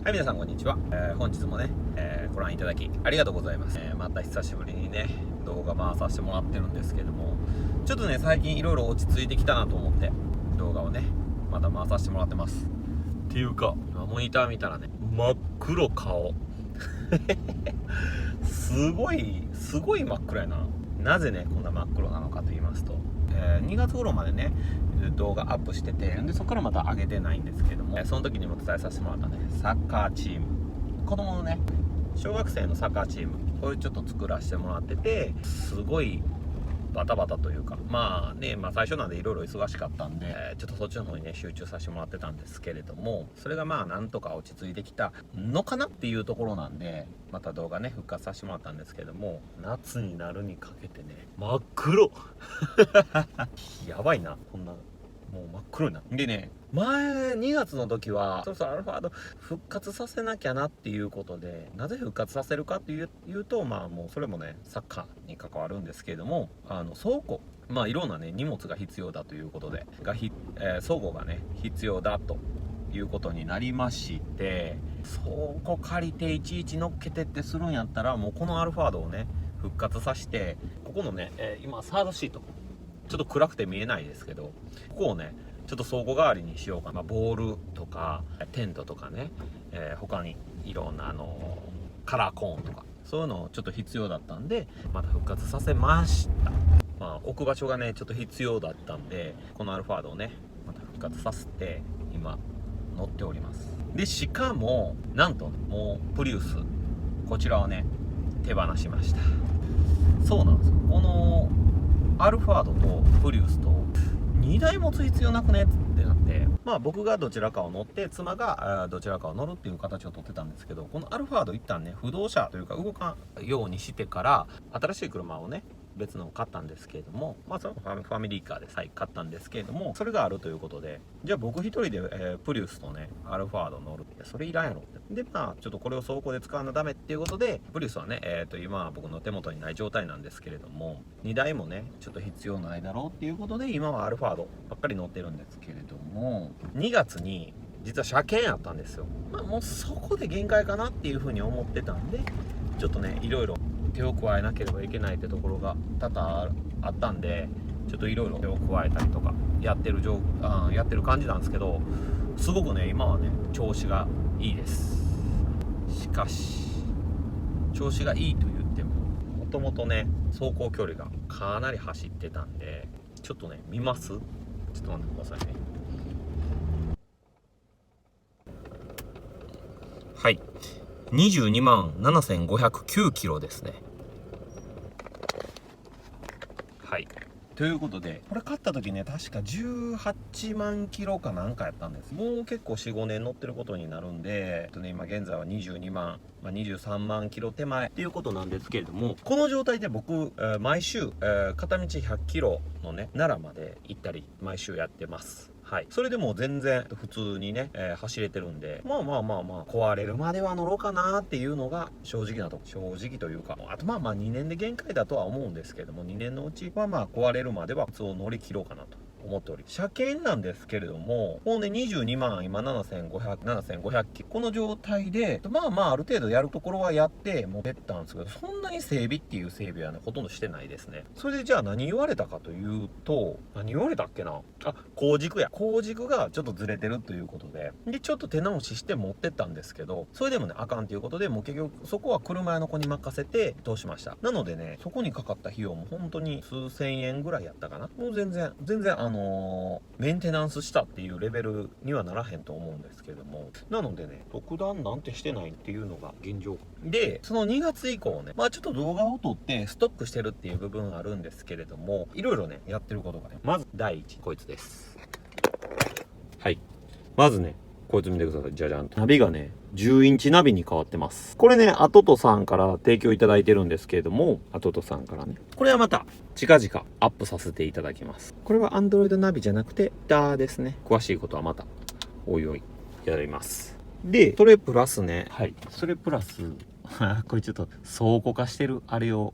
はい、皆さんこんにちは。本日もね、ご覧いただきありがとうございます。また久しぶりにね、動画回させてもらってるんですけども、ちょっとね、最近いろいろ落ち着いてきたなと思って、動画をね、また回させてもらってます。っていうか、今モニター見たらね、真っ黒顔。すごい真っ黒やな。なぜね、こんな真っ黒なのかと言いますと、2月頃までね動画アップしてて、でそこからまた上げてないんですけども、その時にも伝えさせてもらったね、サッカーチーム、子供のね小学生のサッカーチーム、これちょっと作らせてもらってて、すごいバタバタというか、最初なんでいろいろ忙しかったんで、ちょっとそっちの方にね集中させてもらってたんですけれども、それがなんとか落ち着いてきたのかなっていうところなんで、また動画ね復活させてもらったんですけども、夏になるにかけてね真っ黒やばいな、こんなもう真っ黒になる。でね、前2月の時はそろそろアルファード復活させなきゃなっていうことで、なぜ復活させるかっていうと、もうそれもねサッカーに関わるんですけれども、倉庫、いろんなね荷物が必要だということで倉庫がね必要だということになりまして、倉庫借りていちいち乗っけてってするんやったら、もうこのアルファードをね復活させて、ここのね、今サードシートちょっと暗くて見えないですけど、ここをねちょっと倉庫代わりにしようかな。ボールとかテントとかね、他にいろんなカラーコーンとかそういうのちょっと必要だったんで、また復活させました。置く場所がねちょっと必要だったんで、このアルファードをねまた復活させて今乗っております。でしかもなんともうプリウス、こちらをね手放しました。そうなんですよ、このアルファードとプリウスと2台持つ必要なくねってなって、僕がどちらかを乗って妻がどちらかを乗るっていう形をとってたんですけど、このアルファード一旦ね不動車というか動かんようにしてから新しい車をね別のを買ったんですけれども、それもファミリーカーで買ったんですけれども、それがあるということで、じゃあ僕一人で、プリウスとねアルファード乗るって、それいらんやろってで、ちょっとこれを走行で使わなダメっていうことで、プリウスはね今は僕の手元にない状態なんですけれども、2台もねちょっと必要ないだろうっていうことで、今はアルファードばっかり乗ってるんですけれども、2月に実は車検あったんですよ。もうそこで限界かなっていうふうに思ってたんで、ちょっとねいろいろ手を加えなければいけないってところが多々あったんで、ちょっといろいろ手を加えたりとかやってる感じなんですけど、すごくね今はね調子がいいです。しかし調子がいいと言っても、もともとね走行距離がかなり走ってたんで、ちょっとね見ます。ちょっと待ってくださいね。はい、22万7509キロですね。はい、ということで、これ買った時ね確か18万キロかなんかやったんです。もう結構 4,5 年乗ってることになるんで、今現在は22万、23万キロ手前っていうことなんですけれども、この状態で僕、毎週、片道100キロのね奈良まで行ったり毎週やってます。はい、それでも全然普通にね、走れてるんで、壊れるまでは乗ろうかなっていうのが正直というか、あと2年で限界だとは思うんですけども、2年のうちは壊れるまでは普通を乗り切ろうかなと思っており、車検なんですけれども、もうね22万今7500キロ、この状態である程度やるところはやってもう出たんですけど、そんなに整備っていう整備はねほとんどしてないですね。それでじゃあ何言われたかというと、何言われたっけな、後軸がちょっとずれてるということで、ちょっと手直しして持ってったんですけど、それでもねあかんということで、もう結局そこは車屋の子に任せて通しました。なのでね、そこにかかった費用も本当に数千円ぐらいやったかな。もう全然メンテナンスしたっていうレベルにはならへんと思うんですけども、なのでね特段なんてしてないっていうのが現状で、その2月以降ねちょっと動画を撮ってストックしてるっていう部分あるんですけれども、いろいろねやってることがね、まず第一、こいつです。はい、まずねこいつ見てください。じゃじゃんとナビがね10インチナビに変わってます。これねアトトさんから提供いただいてるんですけれども、アトトさんからね、これはまた近々アップさせていただきます。これは Android ナビじゃなくてダーですね。詳しいことはまたおいおいやります。でそれプラスね、はい、それプラスこれちょっと倉庫化してるあれを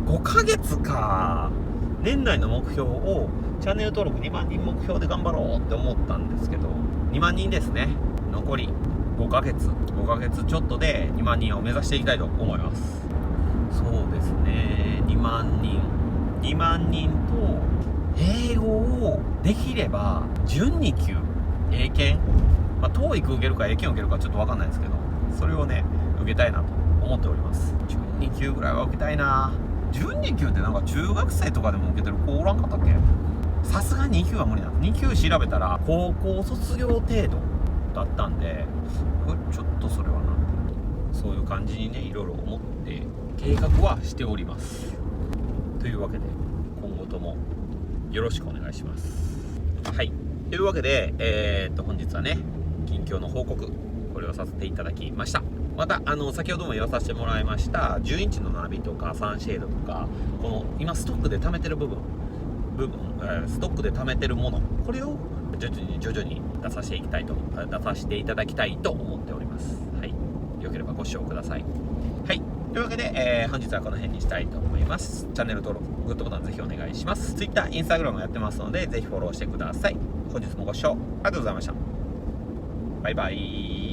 5ヶ月か。年内の目標をチャンネル登録2万人目標で頑張ろうって思ったんですけど、2万人ですね。残り5ヶ月ちょっとで2万人を目指していきたいと思います。そうですね、2万人と英語をできれば準2級英検、TOEIC受けるか英検受けるかちょっと分かんないですけど、それをね受けたいなと思っております。準2級ぐらいは受けたいな。準2級ってなんか中学生とかでも受けてる子おらんかったっけ。さすがに2級は無理なんです。2級調べたら高校卒業程度だったんで、これちょっとそれはな、そういう感じにねいろいろ思って計画はしております。というわけで今後ともよろしくお願いします。はい、というわけで本日はね近況の報告これをさせていただきました。また先ほども言わさせてもらいました10インチのナビとかサンシェードとか、この今ストックで貯めてるストックで貯めてるもの、これを徐々に出させていただきたいと思っております。はい、よければご視聴ください。はい、というわけで、本日はこの辺にしたいと思います。チャンネル登録グッドボタンぜひお願いします。 Twitter、Instagram もやってますのでぜひフォローしてください。本日もご視聴ありがとうございました。バイバイ。